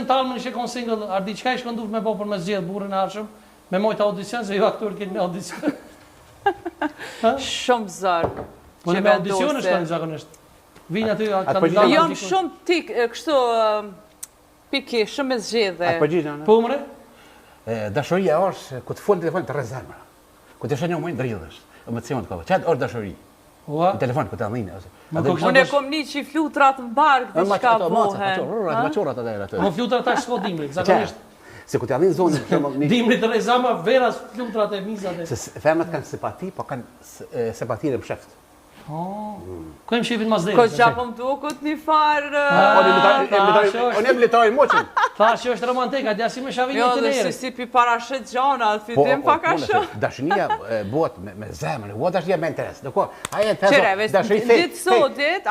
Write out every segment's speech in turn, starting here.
Talë më në shekon single, Ardi, qëka ishë kënduft me po për me zgjedhë burën e arshëm? Me mojtë audicion, se ju aktorë këtë me audicion. Shumë zërë. Po në me audicion është kanë zakonisht. Vinë aty kandidatë. Jam shumë tik, kështu piki, shumë e zgjedhe. A përgjithë, Po mëre? Dashuria është ku të folë në telefon të rezemra. Ku të shenë një dridhësh, emocion të kove. Qatë është dashuri? Në telefon, ku të andhine. Unë e kom një që i flutrat në barkë, dhe shka bohe. Më flutrat ta shko dimri, zakonisht. Se ku të andhine zonë... Dimri të rezama, veras flutrat e mizat e... Se femet kanë simpati, po kanë simpati në psheft. Ku e më shifin mas dhe? Ko gjapëm duket një farë... Unë e militari moqin. Tha që është romantika, dja si me shavin Jo, të dhe nere. si pi parashet gjana, fitim pa ka shumë. Dashunia bëhet me zemën, bëhet dashunia me interes. Qereve, ditë sotit,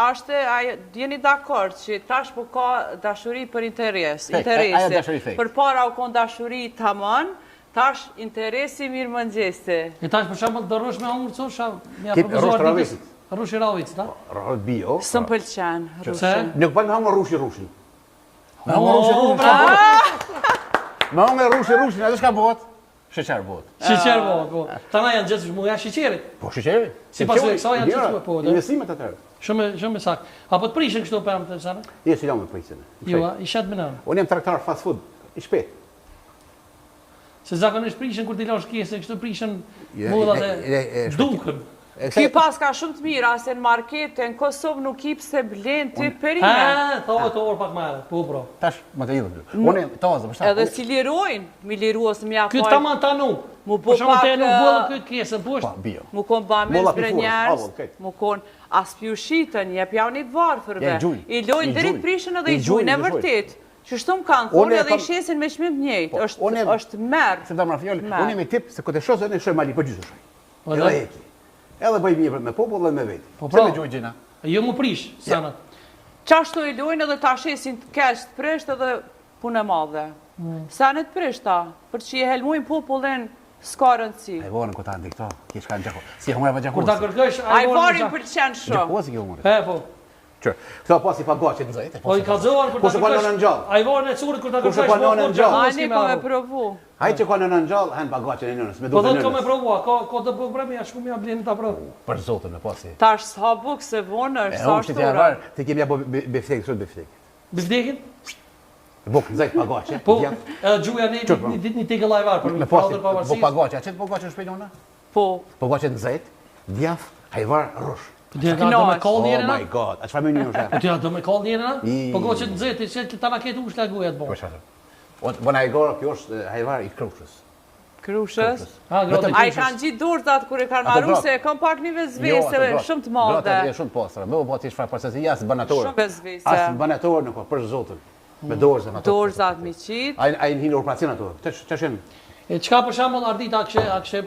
jeni dakord që tash po ka dashuri për interese. Për para u kon dashuri tamam, tash interesi mirë mëngjesi. E tash për shembull do rrosh me hungër çu, mja propozuar ditës. Rushi Ravicit, a? Rrot bio. Sëm pëlqen, rushi. Nuk bën hungër rushi. Me hungër rushi, edhe shka bëhet? Sheqer bëhet. Sheqer bëhet, po. Tana janë gjithë muja sheqerit. Po sheqeri? Si pas e kësa janë gjithë po. Investimet atërë. Shumë sakt. Apo të prishin kështu për të sana? Jo, si jam me prishin. Jo, i shet me nënë. Unë jam traktar fast food, i shpet. Se zakonisht prishin kur t'i lash kese, kështu prishin modhat e dukën. Ky pas ka shumë të mira, se në markete, në Kosovë nuk i pse blen ty perime. Thonë të orë pak mare, po bro. Tash, më të idhë. Unë e tazë, për shta. Edhe si lirojnë, mi liru ose mi apaj. Këtë ta man tanu. Mu po pak... Për nuk bëllë këtë kesën, po është? Mu kon bamel zbrenjarës, mu kon aspju shitën, jep jau një të varfërve. I lojnë dërit prishën edhe i gjujnë, e vërtit. Që shtu më kanë thonë edhe i shesin me shmim njëjtë, është merë. Se ta më rafjoli, unë e me tip se këtë shosë edhe shoj mali për gjysë shoj. Edhe bëj mirë me popull dhe me vetë. Se me gjojë gjina. Jo mu prish, sanat. Qashtu i lojnë edhe ta shesin të kesh të prisht edhe punë e madhe. Sanet prishta, për që i helmujnë popullin s'ka rëndësi. A i vorën këta ndi këto, ki shka në gjako. Si e humre pa gjako. Kur ta kërkësh, a i vorën për qenë shumë. Gjako si ki humre. Po. Qërë, këto pas i pagaqit në zëjtë. Po i kalzohen kur ta kërkësh. A i vorën e curit kur ta kërkësh. Ani ko me provu. Hajë që ka në gjallë, hanë pagaqin e nënës. Po dhëtë ka me provua, ka të bëgë bremi, a shku mi a bleni ta provu. Për zotën me pasi. Ta është s'ha buk se vonë është sa shtura. Të kemi ja bo biftek, shumë biftek. Biftekin? Buk, në zëjtë pagaqe. Po, edhe gjuja një tikë lajvar për me pasi, bo pagaqe, a qëtë pagaqe në shpejtona? Po. Pagaqe në zëjtë, djaf, hajvar, rush. Do me kall njerën? Oh my god, a qëfar me një është? Po do me kall njerën? Po goqet në zëjtë, që ta na ketë ushtë la gujat bo. Bona e gorë, kjo është hajvar i krushës. Krushës? A i kanë gjitë durtat kër e kanë marru se e kam pak një vezvese shumë të madhe. Gratat e shumë postra, me u bati shfar përse si jasë banatorë. Shumë vezvese. Asë banatorë nuk o, për zotën. Me dorëzën ato. Dorëzat mi qitë. A i në hinë operacion ato, që shenë? Qka për shambull Ardita a kështë